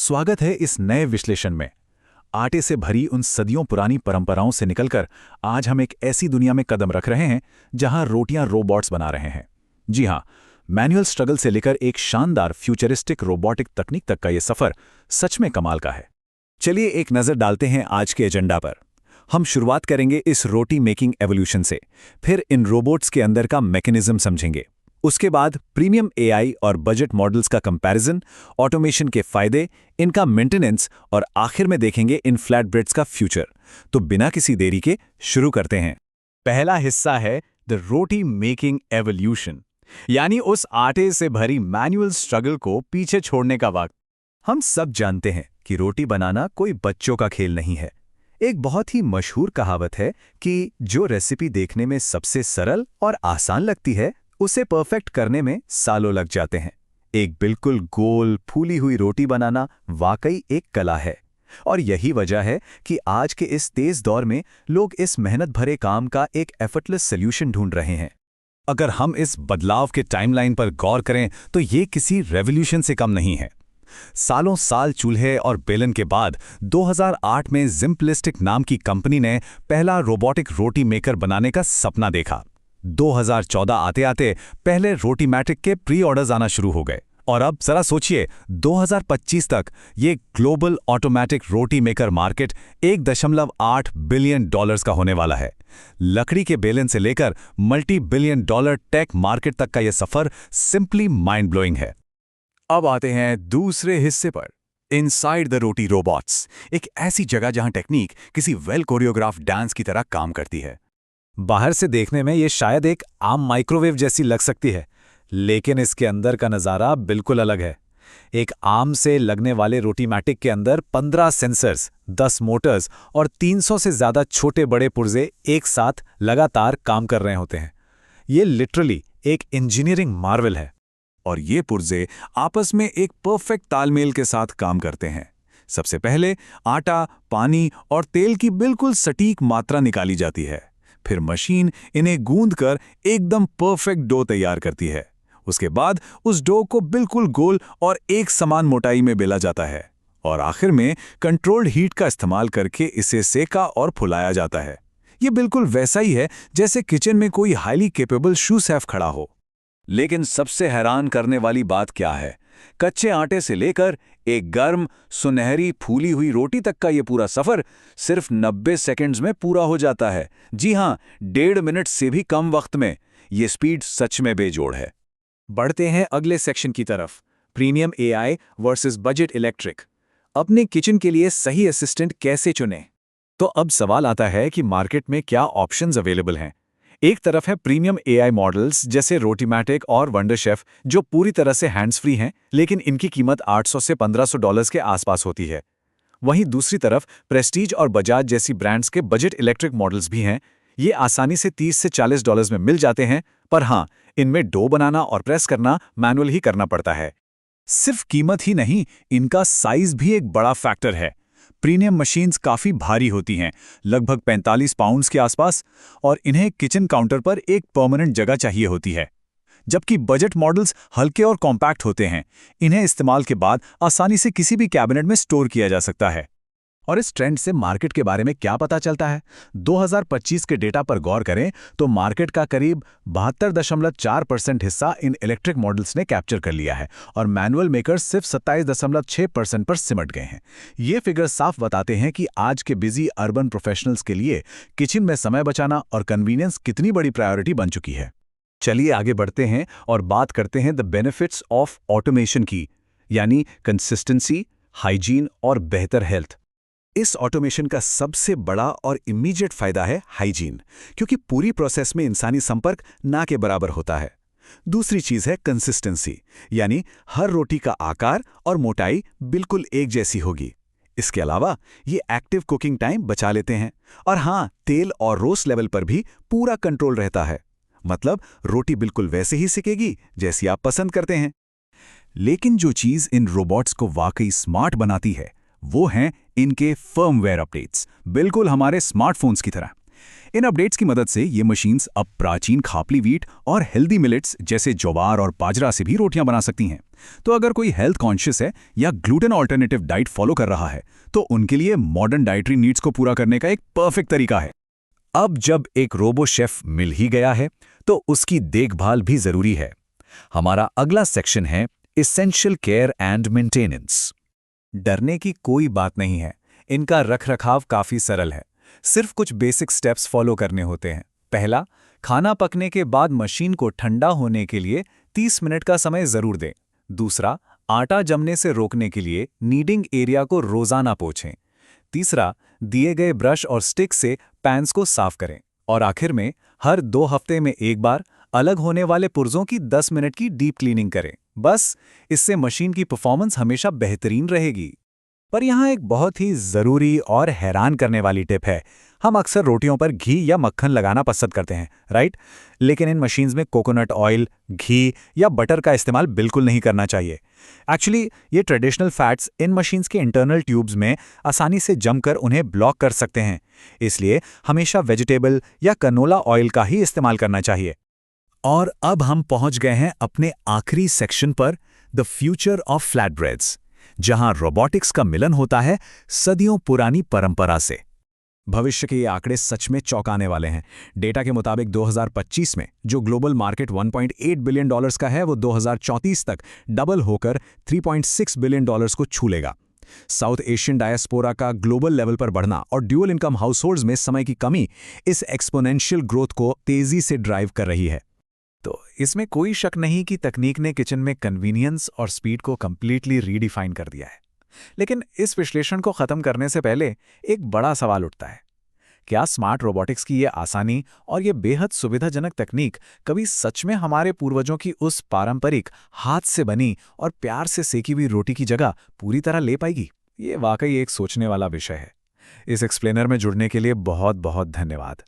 स्वागत है इस नए विश्लेषण में। आटे से भरी उन सदियों पुरानी परंपराओं से निकलकर आज हम एक ऐसी दुनिया में कदम रख रहे हैं जहां रोटियां रोबोट्स बना रहे हैं। जी हां, मैनुअल स्ट्रगल से लेकर एक शानदार फ्यूचरिस्टिक रोबोटिक तकनीक तक का ये सफर सच में कमाल का है। चलिए एक नज़र डालते हैं आज के एजेंडा पर। हम शुरुआत करेंगे इस रोटी मेकिंग एवोल्यूशन से, फिर इन रोबोट्स के अंदर का मैकेनिज्म समझेंगे। उसके बाद प्रीमियम एआई और बजट मॉडल्स का कंपैरिजन, ऑटोमेशन के फायदे, इनका मेंटेनेंस और आखिर में देखेंगे इन फ्लैट ब्रेड्स का फ्यूचर। तो बिना किसी देरी के शुरू करते हैं। पहला हिस्सा है द रोटी मेकिंग एवोल्यूशन, यानी उस आटे से भरी मैनुअल स्ट्रगल को पीछे छोड़ने का वक्त। हम सब जानते हैं कि रोटी बनाना कोई बच्चों का खेल नहीं है। एक बहुत ही मशहूर कहावत है कि जो रेसिपी देखने में सबसे सरल और आसान लगती है उसे परफेक्ट करने में सालों लग जाते हैं। एक बिल्कुल गोल फूली हुई रोटी बनाना वाकई एक कला है, और यही वजह है कि आज के इस तेज दौर में लोग इस मेहनत भरे काम का एक एफर्टलेस सॉल्यूशन ढूंढ रहे हैं। अगर हम इस बदलाव के टाइमलाइन पर गौर करें तो ये किसी रेवोल्यूशन से कम नहीं है। सालों साल चूल्हे और बेलन के बाद 2008 में जिम्प्लिस्टिक नाम की कंपनी ने पहला रोबोटिक रोटी मेकर बनाने का सपना देखा। 2014 आते आते पहले रोटीमैटिक के प्री ऑर्डर्स आना शुरू हो गए, और अब जरा सोचिए 2025 तक ये ग्लोबल ऑटोमैटिक रोटी मेकर मार्केट $1.8 बिलियन का होने वाला है। लकड़ी के बेलन से लेकर multi billion dollar tech market तक का यह सफर सिंपली माइंड ब्लोइंग है। अब आते हैं दूसरे हिस्से पर, इनसाइड द रोटी रोबोट्स, एक ऐसी जगह जहां टेक्निक किसी वेल कोरियोग्राफ्ड डांस की तरह काम करती है। बाहर से देखने में ये शायद एक आम माइक्रोवेव जैसी लग सकती है, लेकिन इसके अंदर का नज़ारा बिल्कुल अलग है। एक आम से लगने वाले रोटीमैटिक के अंदर 15 सेंसर्स, 10 मोटर्स और 300 से ज़्यादा छोटे बड़े पुर्जे एक साथ लगातार काम कर रहे होते हैं। ये लिटरली एक इंजीनियरिंग मार्वल है। और ये पुर्जे आपस में एक परफेक्ट तालमेल के साथ काम करते हैं। सबसे पहले आटा, पानी और तेल की बिल्कुल सटीक मात्रा निकाली जाती है। फिर मशीन इन्हें गूंदकर एकदम परफेक्ट डो तैयार करती है। उसके बाद उस डो को बिल्कुल गोल और एक समान मोटाई में बेला जाता है, और आखिर में कंट्रोल्ड हीट का इस्तेमाल करके इसे सेका और फुलाया जाता है। ये बिल्कुल वैसा ही है जैसे किचन में कोई हाईली कैपेबल शू शेफ खड़ा हो। लेकिन सबसे हैरान करने वाली बात क्या है? कच्चे आटे से लेकर एक गर्म, सुनहरी, फूली हुई रोटी तक का ये पूरा सफर सिर्फ 90 सेकंड्स में पूरा हो जाता है। जी हां, 1.5 मिनट से भी कम वक्त में। ये स्पीड सच में बेजोड़ है। बढ़ते हैं अगले सेक्शन की तरफ, premium AI versus budget electric. अपने किचन के लिए सही असिस्टेंट कैसे चुनें? तो अब सवाल आता है कि मार्केट में क्या ऑप्शंस अवेलेबल हैं। एक तरफ है प्रीमियम एआई मॉडल्स जैसे रोटीमैटिक और वंडर शेफ, जो पूरी तरह से हैंड्स फ्री हैं, लेकिन इनकी कीमत $800 से $1500 के आसपास होती है। वहीं दूसरी तरफ प्रेस्टीज और बजाज जैसी ब्रांड्स के बजट इलेक्ट्रिक मॉडल्स भी हैं। ये आसानी से $30 से $40 में मिल जाते हैं, पर हाँ, इनमें डो बनाना और प्रेस करना मैनुअल ही करना पड़ता है। सिर्फ कीमत ही नहीं, इनका साइज भी एक बड़ा फैक्टर है। प्रीमियम मशीन्स काफ़ी भारी होती हैं, लगभग 45 पाउंड्स के आसपास, और इन्हें किचन काउंटर पर एक परमानेंट जगह चाहिए होती है। जबकि बजट मॉडल्स हल्के और कॉम्पैक्ट होते हैं, इन्हें इस्तेमाल के बाद आसानी से किसी भी कैबिनेट में स्टोर किया जा सकता है। और इस ट्रेंड से मार्केट के बारे में क्या पता चलता है? 2025 के डेटा पर गौर करें तो मार्केट का करीब 72.4% हिस्सा इन इलेक्ट्रिक मॉडल्स ने कैप्चर कर लिया है, और मैनुअल मेकर्स सिर्फ 27.6% पर सिमट गए हैं। ये फिगर साफ बताते हैं कि आज के बिजी अर्बन प्रोफेशनल्स के लिए किचन में समय बचाना और कन्वीनियंस कितनी बड़ी प्रायोरिटी बन चुकी है। चलिए आगे बढ़ते हैं और बात करते हैं द बेनिफिट्स ऑफ ऑटोमेशन की, यानी कंसिस्टेंसी, हाइजीन और बेहतर हेल्थ। इस ऑटोमेशन का सबसे बड़ा और इमीडिएट फायदा है हाइजीन, क्योंकि पूरी प्रोसेस में इंसानी संपर्क ना के बराबर होता है। दूसरी चीज है कंसिस्टेंसी, यानी हर रोटी का आकार और मोटाई बिल्कुल एक जैसी होगी। इसके अलावा ये एक्टिव कुकिंग टाइम बचा लेते हैं, और हाँ, तेल और रोस्ट लेवल पर भी पूरा कंट्रोल रहता है। मतलब रोटी बिल्कुल वैसे ही सिकेगी जैसी आप पसंद करते हैं। लेकिन जो चीज इन रोबोट्स को वाकई स्मार्ट बनाती है वो हैं इनके फर्मवेयर अपडेट्स, बिल्कुल हमारे स्मार्टफोन्स की तरह। इन अपडेट्स की मदद से ये मशीन्स अब प्राचीन खापली वीट और हेल्दी मिलेट्स जैसे ज्वार और बाजरा से भी रोटियां बना सकती हैं। तो अगर कोई हेल्थ कॉन्शियस है या ग्लूटेन ऑल्टरनेटिव डाइट फॉलो कर रहा है तो उनके लिए मॉडर्न डाइटरी नीड्स को पूरा करने का एक परफेक्ट तरीका है। अब जब एक रोबो शेफ मिल ही गया है तो उसकी देखभाल भी जरूरी है। हमारा अगला सेक्शन है एसेंशियल केयर एंड मेंटेनेंस। डरने की कोई बात नहीं है, इनका रखरखाव काफी सरल है। सिर्फ कुछ बेसिक स्टेप्स फॉलो करने होते हैं। पहला, खाना पकने के बाद मशीन को ठंडा होने के लिए 30 मिनट का समय जरूर दें। दूसरा, आटा जमने से रोकने के लिए नीडिंग एरिया को रोजाना पोंछें। तीसरा, दिए गए ब्रश और स्टिक से पैन्स को साफ करें। और आखिर में, हर 2 हफ्ते में एक बार अलग होने वाले पुर्जों की 10 मिनट की डीप क्लीनिंग करें। बस, इससे मशीन की परफॉर्मेंस हमेशा बेहतरीन रहेगी। पर यहाँ एक बहुत ही ज़रूरी और हैरान करने वाली टिप है। हम अक्सर रोटियों पर घी या मक्खन लगाना पसंद करते हैं, राइट? लेकिन इन मशीन्स में कोकोनट ऑयल, घी या बटर का इस्तेमाल बिल्कुल नहीं करना चाहिए। एक्चुअली ये ट्रेडिशनल फैट्स इन मशीन्स के इंटरनल ट्यूब्स में आसानी से जमकर उन्हें ब्लॉक कर सकते हैं। इसलिए हमेशा वेजिटेबल या कनोला ऑयल का ही इस्तेमाल करना चाहिए। और अब हम पहुंच गए हैं अपने आखिरी सेक्शन पर, द फ्यूचर ऑफ फ्लैटब्रेड्स, जहां रोबोटिक्स का मिलन होता है सदियों पुरानी परंपरा से। भविष्य के ये आंकड़े सच में चौंकाने वाले हैं। डेटा के मुताबिक 2025 में जो ग्लोबल मार्केट $1.8 बिलियन का है, वो 2034 तक डबल होकर $3.6 बिलियन को छू लेगा। साउथ एशियन डायस्पोरा का ग्लोबल लेवल पर बढ़ना और ड्यूअल इनकम हाउसहोल्ड्स में समय की कमी इस एक्सपोनेंशियल ग्रोथ को तेजी से ड्राइव कर रही है। तो इसमें कोई शक नहीं कि तकनीक ने किचन में कन्वीनियंस और स्पीड को कंप्लीटली रीडिफाइन कर दिया है। लेकिन इस विश्लेषण को खत्म करने से पहले एक बड़ा सवाल उठता है, क्या स्मार्ट रोबोटिक्स की ये आसानी और ये बेहद सुविधाजनक तकनीक कभी सच में हमारे पूर्वजों की उस पारंपरिक हाथ से बनी और प्यार से सेकी हुई रोटी की जगह पूरी तरह ले पाएगी? ये वाकई एक सोचने वाला विषय है। इस एक्सप्लेनर में जुड़ने के लिए बहुत बहुत धन्यवाद।